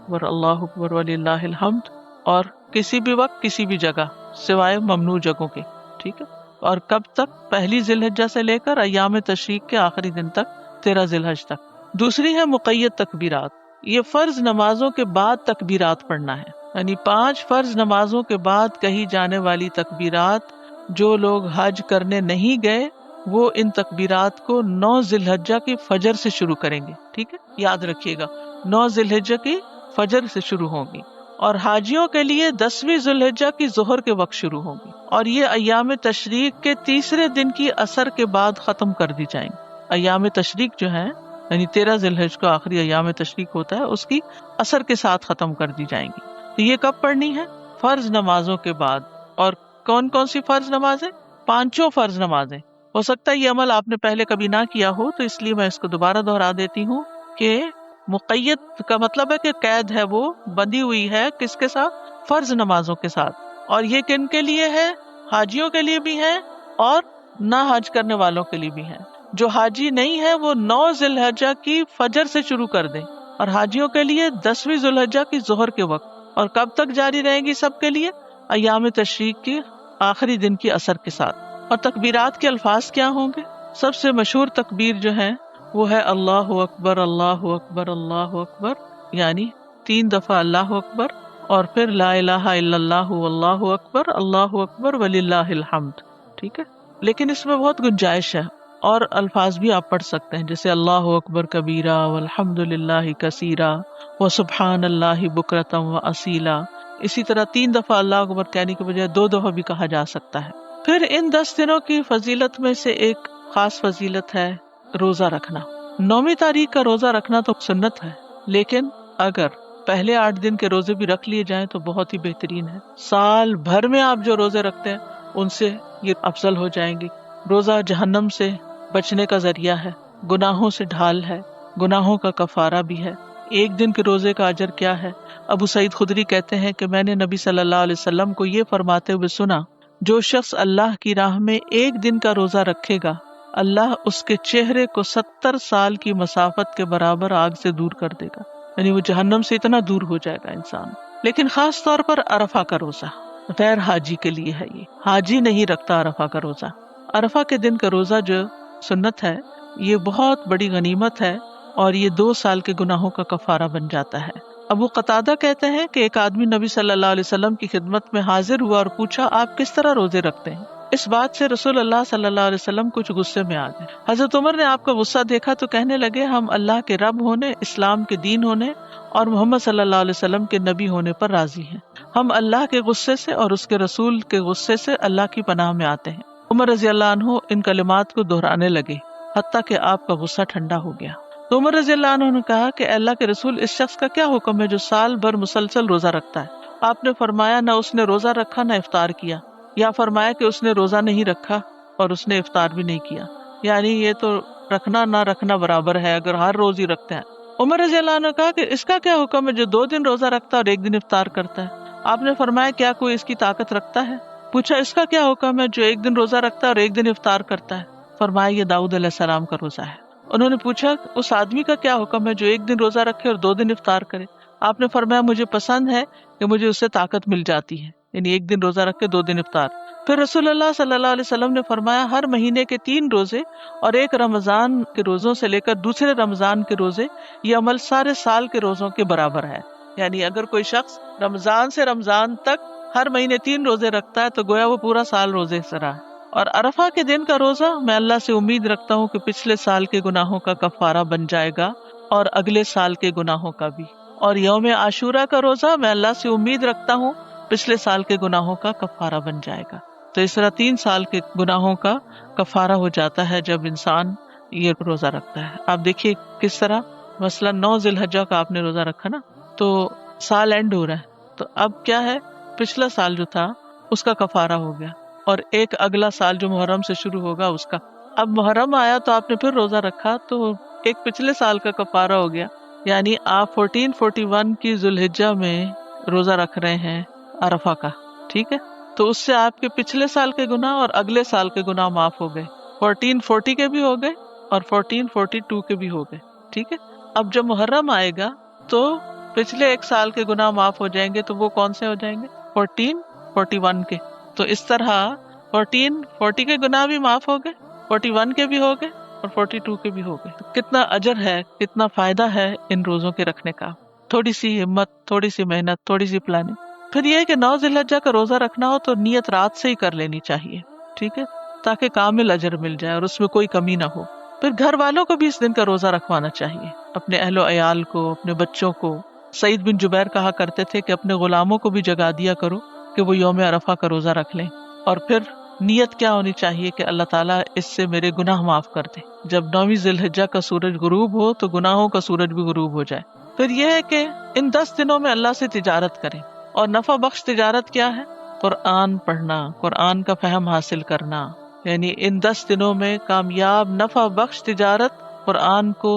اکبر وللہ الحمد، اور کسی بھی وقت کسی بھی جگہ سوائے ممنوع جگہوں کے. ٹھیک ہے. اور کب تک؟ پہلی ذی الحجہ سے لے کر ایام تشریق کے آخری دن تک، 13 ذی الحجہ تک. دوسری ہے مقید تکبیرات. یہ فرض نمازوں کے بعد تکبیرات پڑھنا ہے، یعنی 5 فرض نمازوں کے بعد کہی جانے والی تکبیرات. جو لوگ حج کرنے نہیں گئے وہ ان تکبیرات کو 9 ذی الحجہ کی فجر سے شروع کریں گے. ٹھیک ہے، یاد رکھیے گا 9 ذی الحجہ کی فجر سے شروع ہوں گی. اور حاجیوں کے لیے 10ویں ذی الحجہ کی ظہر کے وقت شروع ہوگی، اور یہ ایام تشریق کے تیسرے دن کی عصر کے بعد ختم کر دی جائیں گی. ایام تشریق جو ہیں یعنی 13 ذی الحجہ کو آخری ایام تشریق ہوتا ہے، اس کی عصر کے ساتھ ختم کر دی جائیں گی. تو یہ کب پڑھنی ہے؟ فرض نمازوں کے بعد. اور کون کون سی فرض نمازیں؟ 5 فرض نمازیں. ہو سکتا ہے یہ عمل آپ نے پہلے کبھی نہ کیا ہو، تو اس لیے میں اس کو دوبارہ دہرا دیتی ہوں کہ مقید کا مطلب ہے کہ قید ہے، وہ بندھی ہوئی ہے کس کے ساتھ؟ فرض نمازوں کے ساتھ. اور یہ کن کے لیے ہے؟ حاجیوں کے لیے بھی ہے اور نہ حج کرنے والوں کے لیے بھی ہے. جو حاجی نہیں ہے وہ 9 ذی الحجہ کی فجر سے شروع کر دیں، اور حاجیوں کے لیے 10ویں ذی الحجہ کی ظہر کے وقت. اور کب تک جاری رہے گی سب کے لیے؟ ایام تشریق کے آخری دن کی عصر کے ساتھ. اور تکبیرات کے الفاظ کیا ہوں گے؟ سب سے مشہور تکبیر جو ہے وہ ہے اللہ اکبر اللہ اکبر اللہ اکبر، یعنی 3 دفعہ اللہ اکبر، اور پھر لا الہ الا اللہ واللہ اکبر وللہ الحمد. ٹھیک ہے، لیکن اس میں بہت گنجائش ہے اور الفاظ بھی آپ پڑھ سکتے ہیں، جیسے اللہ اکبر کبیرہ والحمد للہ کثیرہ وسبحان اللہ بکرۃ واصیلا. اسی طرح 3 دفعہ اللہ اکبر کہنے کے بجائے 2 دفعہ بھی کہا جا سکتا ہے. پھر ان 10 دنوں کی فضیلت میں سے ایک خاص فضیلت ہے روزہ رکھنا. 9ویں تاریخ کا روزہ رکھنا تو سنت ہے، لیکن اگر پہلے 8 دن کے روزے بھی رکھ لیے جائیں تو بہت ہی بہترین ہے. سال بھر میں آپ جو روزے رکھتے ہیں ان سے یہ افضل ہو جائیں گے. روزہ جہنم سے بچنے کا ذریعہ ہے، گناہوں سے ڈھال ہے، گناہوں کا کفارہ بھی ہے. ایک دن کے روزے کا اجر کیا ہے؟ ابو سعید خدری کہتے ہیں کہ میں نے نبی صلی اللہ علیہ وسلم کو یہ فرماتے ہوئے سنا، جو شخص اللہ کی راہ میں ایک دن کا روزہ رکھے گا، اللہ اس کے چہرے کو 70 سال کی مسافت کے برابر آگ سے دور کر دے گا. یعنی وہ جہنم سے اتنا دور ہو جائے گا انسان. لیکن خاص طور پر عرفہ کا روزہ غیر حاجی کے لیے ہے. یہ حاجی نہیں رکھتا عرفہ کا روزہ. عرفہ کے دن کا روزہ جو سنت ہے، یہ بہت بڑی غنیمت ہے اور یہ 2 سال کے گناہوں کا کفارہ بن جاتا ہے. ابو قتادہ کہتے ہیں کہ ایک آدمی نبی صلی اللہ علیہ وسلم کی خدمت میں حاضر ہوا اور پوچھا، آپ کس طرح روزے رکھتے ہیں؟ اس بات سے رسول اللہ صلی اللہ علیہ وسلم کچھ غصے میں آ گئے. حضرت عمر نے آپ کا غصہ دیکھا تو کہنے لگے، ہم اللہ کے رب ہونے، اسلام کے دین ہونے اور محمد صلی اللہ علیہ وسلم کے نبی ہونے پر راضی ہیں. ہم اللہ کے غصے سے اور اس کے رسول کے غصے سے اللہ کی پناہ میں آتے ہیں. عمر رضی اللہ عنہ ان کلمات کو دہرانے لگے حتیٰ کہ آپ کا غصہ ٹھنڈا ہو گیا. تو عمر رضی اللہ عنہ نے کہا کہ اللہ کے رسول، اس شخص کا کیا حکم ہے جو سال بھر مسلسل روزہ رکھتا ہے؟ آپ نے فرمایا، نہ اس نے روزہ رکھا نہ افطار کیا، یا فرمایا کہ اس نے روزہ نہیں رکھا اور اس نے افطار بھی نہیں کیا. یعنی یہ تو رکھنا نہ رکھنا برابر ہے اگر ہر روز ہی رکھتے ہیں. عمر رضی اللہ عنہ نے کہا کہ اس کا کیا حکم ہے جو 2 دن روزہ رکھتا ہے اور 1 دن افطار کرتا ہے؟ آپ نے فرمایا، کیا کوئی اس کی طاقت رکھتا ہے؟ پوچھا، اس کا کیا حکم ہے جو 1 دن روزہ رکھتا ہے اور 1 دن افطار کرتا ہے؟ فرمایا، یہ داؤد علیہ السلام کا روزہ ہے. انہوں نے پوچھا، اس آدمی کا کیا حکم ہے جو 1 دن روزہ رکھے اور 2 دن افطار کرے؟ آپ نے فرمایا، مجھے پسند ہے کہ مجھے اس سے طاقت مل جاتی ہے، یعنی 1 دن روزہ رکھ کے 2 دن افطار. پھر رسول اللہ صلی اللہ علیہ وسلم نے فرمایا، ہر مہینے کے 3 روزے اور 1 رمضان کے روزوں سے لے کر دوسرے رمضان کے روزے، یہ عمل سارے سال کے روزوں کے برابر ہے. یعنی اگر کوئی شخص رمضان سے رمضان تک ہر مہینے 3 روزے رکھتا ہے تو گویا وہ پورا سال روزے سے رہا. اور عرفہ کے دن کا روزہ میں اللہ سے امید رکھتا ہوں کہ پچھلے سال کے گناہوں کا کفارہ بن جائے گا اور اگلے سال کے گناہوں کا بھی. اور یوم عاشورہ کا روزہ میں اللہ سے امید رکھتا ہوں پچھلے سال کے گناہوں کا کفارہ بن جائے گا. تو اس طرح 3 سال کے گناہوں کا کفارہ ہو جاتا ہے جب انسان یہ روزہ رکھتا ہے. آپ دیکھیے کس طرح مثلا 9 ذی الحجہ کا آپ نے روزہ رکھا نا، تو سال اینڈ ہو رہا ہے، تو اب کیا ہے، پچھلا سال جو تھا اس کا کفارہ ہو گیا اور ایک اگلا سال جو محرم سے شروع ہوگا اس کا. اب محرم آیا تو آپ نے پھر روزہ رکھا تو ایک پچھلے سال کا کفارہ ہو گیا. یعنی آپ 1441 کی ذی الحجہ میں روزہ رکھ رہے ہیں عرفہ کا، ٹھیک ہے، تو اس سے آپ کے پچھلے سال کے گناہ اور اگلے سال کے گناہ معاف ہو گئے. 1440 کے بھی ہو گئے اور 1442 کے بھی ہو گئے. ٹھیک ہے، اب جب محرم آئے گا تو پچھلے 1 سال کے گناہ معاف ہو جائیں گے. تو وہ کون سے ہو جائیں گے؟ 1441 کے. تو اس طرح 1440 کے گناہ بھی معاف ہو گئے، 41 کے بھی ہو گئے اور 42 کے بھی ہو گئے. کتنا اجر ہے، کتنا فائدہ ہے ان روزوں کے رکھنے کا. تھوڑی سی ہمت، تھوڑی سی محنت، تھوڑی سی پلاننگ. پھر یہ کہ 9 ذی الحجہ کا روزہ رکھنا ہو تو نیت رات سے ہی کر لینی چاہیے، ٹھیک ہے، تاکہ کامل اجر مل جائے اور اس میں کوئی کمی نہ ہو. پھر گھر والوں کو بھی اس دن کا روزہ رکھوانا چاہیے، اپنے اہل و عیال کو، اپنے بچوں کو. سعید بن جبیر کہا کرتے تھے کہ اپنے غلاموں کو بھی جگا دیا کرو کہ وہ یوم عرفہ کا روزہ رکھ لیں. اور پھر نیت کیا ہونی چاہیے کہ اللہ تعالیٰ اس سے میرے گناہ معاف کر دے. جب 9ویں ذی الحجہ کا سورج غروب ہو تو گناہوں کا سورج بھی غروب ہو جائے. پھر یہ ہے کہ ان 10 دنوں میں اللہ سے تجارت کریں. اور نفع بخش تجارت کیا ہے؟ قرآن پڑھنا، قرآن کا فہم حاصل کرنا. یعنی ان 10 دنوں میں کامیاب نفع بخش تجارت قرآن کو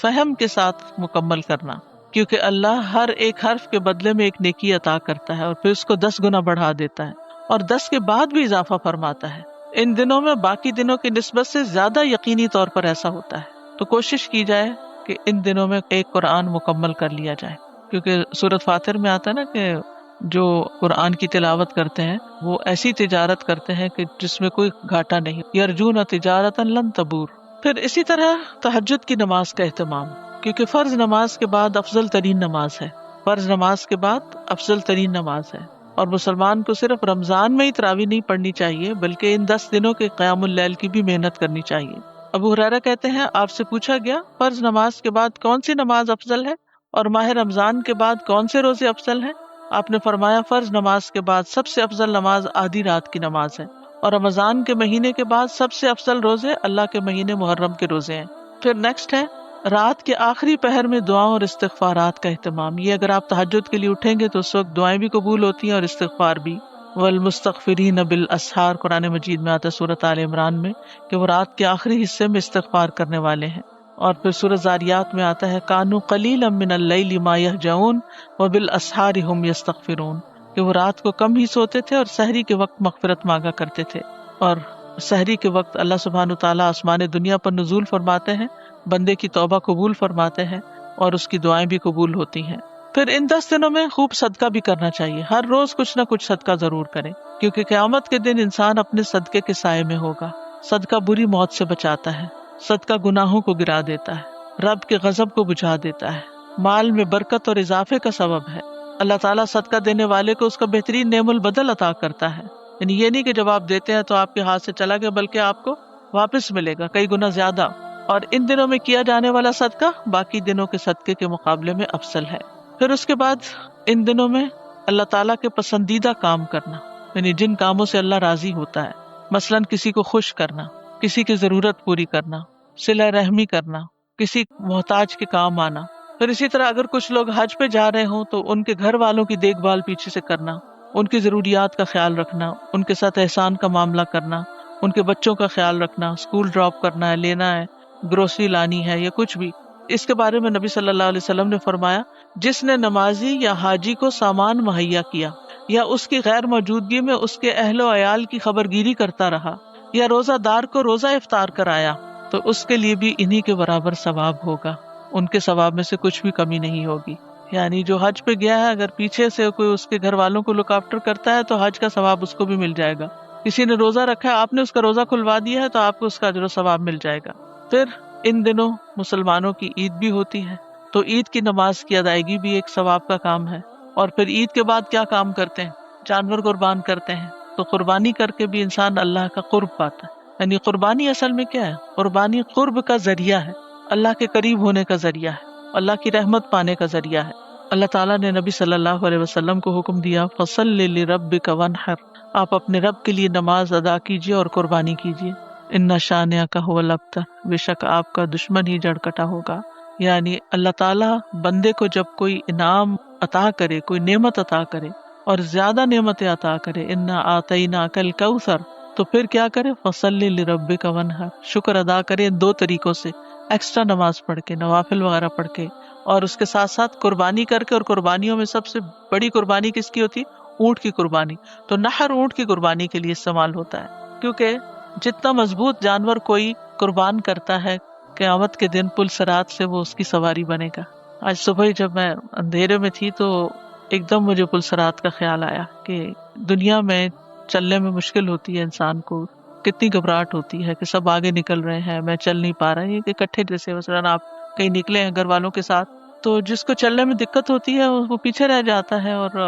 فہم کے ساتھ مکمل کرنا، کیونکہ اللہ ہر ایک حرف کے بدلے میں ایک نیکی عطا کرتا ہے اور پھر اس کو 10 گنا بڑھا دیتا ہے اور 10 کے بعد بھی اضافہ فرماتا ہے۔ ان دنوں میں باقی دنوں کی نسبت سے زیادہ یقینی طور پر ایسا ہوتا ہے، تو کوشش کی جائے کہ ان دنوں میں ایک قرآن مکمل کر لیا جائے، کیونکہ سورۃ فاتر میں آتا ہے نا کہ جو قرآن کی تلاوت کرتے ہیں وہ ایسی تجارت کرتے ہیں کہ جس میں کوئی گھاٹا نہیں، یرجون تجارتا لن تبور۔ پھر اسی طرح تہجد کی نماز کا اہتمام، کیونکہ فرض نماز کے بعد افضل ترین نماز ہے، فرض نماز کے بعد افضل ترین نماز ہے، اور مسلمان کو صرف رمضان میں ہی تراویح نہیں پڑھنی چاہیے بلکہ ان 10 دنوں کے قیام اللیل کی بھی محنت کرنی چاہیے۔ ابو ہریرہ کہتے ہیں آپ سے پوچھا گیا فرض نماز کے بعد کون سی نماز افضل ہے اور ماہ رمضان کے بعد کون سے روزے افضل ہیں؟ آپ نے فرمایا فرض نماز کے بعد سب سے افضل نماز آدھی رات کی نماز ہے، اور رمضان کے مہینے کے بعد سب سے افضل روزے اللہ کے مہینے محرم کے روزے ہیں۔ پھر نیکسٹ ہے رات کے آخری پہر میں دعاؤں اور استغفارات کا اہتمام۔ یہ اگر آپ تہجد کے لیے اٹھیں گے تو اس وقت دعائیں بھی قبول ہوتی ہیں اور استغفار بھی۔ والمستغفرین بالاسحار قرآن مجید میں آتا ہے سورۃ آل عمران میں کہ وہ رات کے آخری حصے میں استغفار کرنے والے ہیں۔ اور پھر سورۃ زاریات میں آتا ہے کانوا قلیلا من اللیل ما یہجعون وبالاسحار ھم یستغفرون، کہ وہ رات کو کم ہی سوتے تھے اور سحری کے وقت مغفرت مانگا کرتے تھے، اور سحری کے وقت اللہ سبحانہ تعالیٰ آسمان دنیا پر نزول فرماتے ہیں، بندے کی توبہ قبول فرماتے ہیں اور اس کی دعائیں بھی قبول ہوتی ہیں۔ پھر ان 10 دنوں میں خوب صدقہ بھی کرنا چاہیے، ہر روز کچھ نہ کچھ صدقہ ضرور کریں، کیونکہ قیامت کے دن انسان اپنے صدقے کے سائے میں ہوگا۔ صدقہ بری موت سے بچاتا ہے، صدقہ گناہوں کو گرا دیتا ہے، رب کے غضب کو بجھا دیتا ہے، مال میں برکت اور اضافے کا سبب ہے۔ اللہ تعالیٰ صدقہ دینے والے کو اس کا بہترین نعم البدل عطا کرتا ہے، یعنی یہ نہیں کہ جب آپ دیتے ہیں تو آپ کے ہاتھ سے چلا گیا، بلکہ آپ کو واپس ملے گا کئی گنا زیادہ۔ اور ان دنوں میں کیا جانے والا صدقہ باقی دنوں کے صدقے کے مقابلے میں افضل ہے۔ پھر اس کے بعد ان دنوں میں اللہ تعالیٰ کے پسندیدہ کام کرنا، یعنی جن کاموں سے اللہ راضی ہوتا ہے، مثلاً کسی کو خوش کرنا، کسی کی ضرورت پوری کرنا، صلہ رحمی کرنا، کسی محتاج کے کام آنا۔ پھر اسی طرح اگر کچھ لوگ حج پہ جا رہے ہوں تو ان کے گھر والوں کی دیکھ بھال پیچھے سے کرنا، ان کی ضروریات کا خیال رکھنا، ان کے ساتھ احسان کا معاملہ کرنا، ان کے بچوں کا خیال رکھنا، اسکول ڈراپ کرنا ہے، لینا ہے، گروسری لانی ہے یا کچھ بھی۔ اس کے بارے میں نبی صلی اللہ علیہ وسلم نے فرمایا جس نے نمازی یا حاجی کو سامان مہیا کیا یا اس کی غیر موجودگی میں اس کے اہل و عیال کی خبرگیری کرتا رہا یا روزہ دار کو روزہ افطار کرایا تو اس کے لیے بھی انہی کے برابر ثواب ہوگا، ان کے ثواب میں سے کچھ بھی کمی نہیں ہوگی۔ یعنی جو حج پہ گیا ہے اگر پیچھے سے کوئی اس کے گھر والوں کو لک آفٹر کرتا ہے تو حج کا ثواب اس کو بھی مل جائے گا۔ کسی نے روزہ رکھا ہے، آپ نے اس کا روزہ کھلوا دیا ہے تو آپ کو اس کا اجر و ثواب مل جائے گا۔ پھر ان دنوں مسلمانوں کی عید بھی ہوتی ہے، تو عید کی نماز کی ادائیگی بھی ایک ثواب کا کام ہے۔ اور پھر عید کے بعد کیا کام کرتے ہیں؟ جانور قربان کرتے ہیں، تو قربانی کر کے بھی انسان اللہ کا قرب پاتا ہے۔ یعنی قربانی اصل میں کیا ہے؟ قربانی قرب کا ذریعہ ہے، اللہ کے قریب ہونے کا ذریعہ ہے، اللہ کی رحمت پانے کا ذریعہ ہے۔ اللہ تعالیٰ نے نبی صلی اللہ علیہ وسلم کو حکم دیا فَصَلِّ لِرَبِّكَ وَانْحَرْ، آپ اپنے رب کے لیے نماز ادا کیجیے اور قربانی کیجیے۔ اِنَّ شَانِئَكَ هُوَ الْأَبْتَرُ، بے شک آپ کا دشمن ہی جڑ کٹا ہوگا۔ یعنی اللہ تعالیٰ بندے کو جب کوئی انعام عطا کرے، کوئی نعمت عطا کرے اور زیادہ نعمتیں عطا کرے، اِنَّا أَعْطَيْنَاكَ الْكَوْثَرَ، تو پھر کیا کرے؟ فَصَلِّ لِرَبِّكَ وَانْحَرْ، شکر ادا کرے ان 2 طریقوں سے، ایکسٹرا نماز پڑھ کے، نوافل وغیرہ پڑھ کے، اور اس کے ساتھ ساتھ قربانی کر کے۔ اور قربانیوں میں سب سے بڑی قربانی کس کی ہوتی؟ اونٹ کی قربانی۔ تو نحر اونٹ کی قربانی کے لیے استعمال ہوتا ہے، کیونکہ جتنا مضبوط جانور کوئی قربان کرتا ہے قیامت کے دن پل صراط سے وہ اس کی سواری بنے گا۔ آج صبح جب میں اندھیرے میں تھی تو ایک دم مجھے پل صراط کا خیال آیا کہ دنیا میں چلنے میں مشکل ہوتی ہے، انسان کو کتنی گھبراہٹ ہوتی ہے کہ سب آگے نکل رہے ہیں، میں چل نہیں پا رہا۔ یہ کہ اکٹھے جیسے مثلاً آپ کہیں نکلے ہیں گھر والوں کے ساتھ، تو جس کو چلنے میں دقت ہوتی ہے وہ پیچھے رہ جاتا ہے اور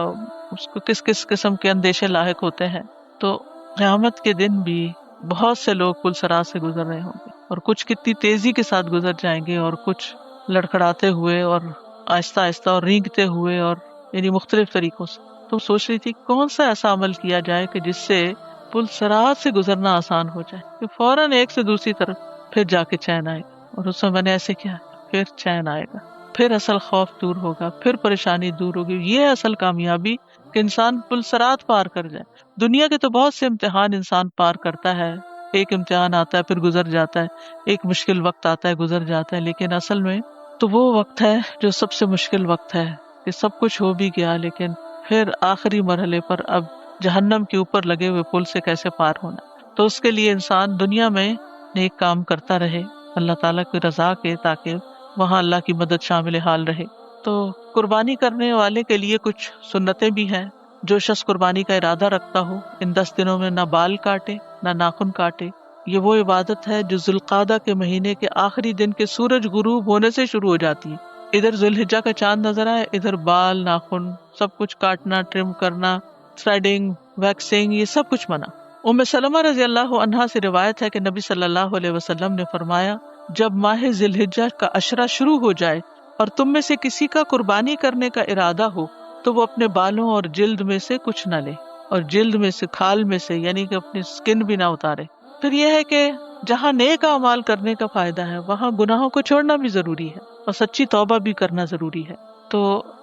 اس کو کس کس قسم کے اندیشے لاحق ہوتے ہیں۔ تو قیامت کے دن بھی بہت سے لوگ پل صراط سے گزر رہے ہوں گے، اور کچھ کتنی تیزی کے ساتھ گزر جائیں گے اور کچھ لڑکھڑاتے ہوئے اور آہستہ آہستہ اور رینگتے ہوئے، اور یعنی مختلف طریقوں سے۔ تو سوچ رہی تھی کون سا ایسا عمل کیا جائے کہ جس سے پل صراط سے گزرنا آسان ہو جائے کہ فوراً ایک سے دوسری طرف پھر جا کے چین آئے گا۔ اور اس میں نے ایسے کیا، پھر چین آئے گا، پھر اصل خوف دور ہوگا، پھر پریشانی دور ہوگی۔ یہ اصل کامیابی کہ انسان پل صراط پار کر جائے۔ دنیا کے تو بہت سے امتحان انسان پار کرتا ہے، ایک امتحان آتا ہے پھر گزر جاتا ہے، ایک مشکل وقت آتا ہے گزر جاتا ہے، لیکن اصل میں تو وہ وقت ہے جو سب سے مشکل وقت ہے کہ سب کچھ ہو بھی گیا لیکن پھر آخری مرحلے پر اب جہنم کے اوپر لگے ہوئے پل سے کیسے پار ہونا. تو اس کے لیے انسان دنیا میں نیک کام کرتا رہے اللہ تعالیٰ کی رضا کے، تاکہ وہاں اللہ کی مدد شامل حال رہے. تو قربانی کرنے والے کے لیے کچھ سنتیں بھی ہیں. جو شخص قربانی کا ارادہ رکھتا ہو ان 10 دنوں میں نہ بال کاٹے نہ ناخن کاٹے. یہ وہ عبادت ہے جو ذوالقعدہ کے مہینے کے آخری دن کے سورج غروب ہونے سے شروع ہو جاتی ہے. ادھر ذوالحجہ کا چاند نظر آئے، ادھر بال ناخن سب کچھ کاٹنا، ٹرم کرنا، تھریڈنگ، ویکسنگ، یہ سب کچھ منع. ام سلمہ رضی اللہ عنہا سے روایت ہے کہ نبی صلی اللہ علیہ وسلم نے فرمایا، جب ماہ ذی الحجہ کا عشرہ شروع ہو جائے اور تم میں سے کسی کا قربانی کرنے کا ارادہ ہو تو وہ اپنے بالوں اور جلد میں سے کچھ نہ لے، اور جلد میں سے، کھال میں سے، یعنی کہ اپنی سکن بھی نہ اتارے. پھر یہ ہے کہ جہاں نیک اعمال کرنے کا فائدہ ہے وہاں گناہوں کو چھوڑنا بھی ضروری ہے اور سچی توبہ بھی کرنا ضروری ہے. تو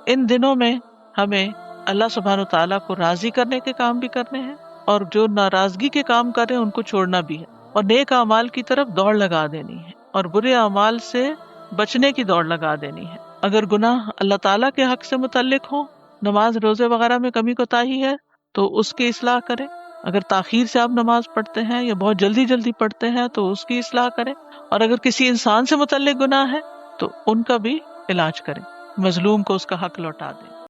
ان دنوں میں ہمیں اللہ سبحانہ وتعالیٰ کو راضی کرنے کے کام بھی کرنے ہیں اور جو ناراضگی کے کام کریں ان کو چھوڑنا بھی ہے، اور نیک اعمال کی طرف دوڑ لگا دینی ہے اور برے اعمال سے بچنے کی دوڑ لگا دینی ہے. اگر گناہ اللہ تعالیٰ کے حق سے متعلق ہو، نماز روزے وغیرہ میں کمی کوتاہی ہے تو اس کی اصلاح کریں. اگر تاخیر سے آپ نماز پڑھتے ہیں یا بہت جلدی پڑھتے ہیں تو اس کی اصلاح کریں. اور اگر کسی انسان سے متعلق گناہ ہے تو ان کا بھی علاج کریں، مظلوم کو اس کا حق لوٹا دیں.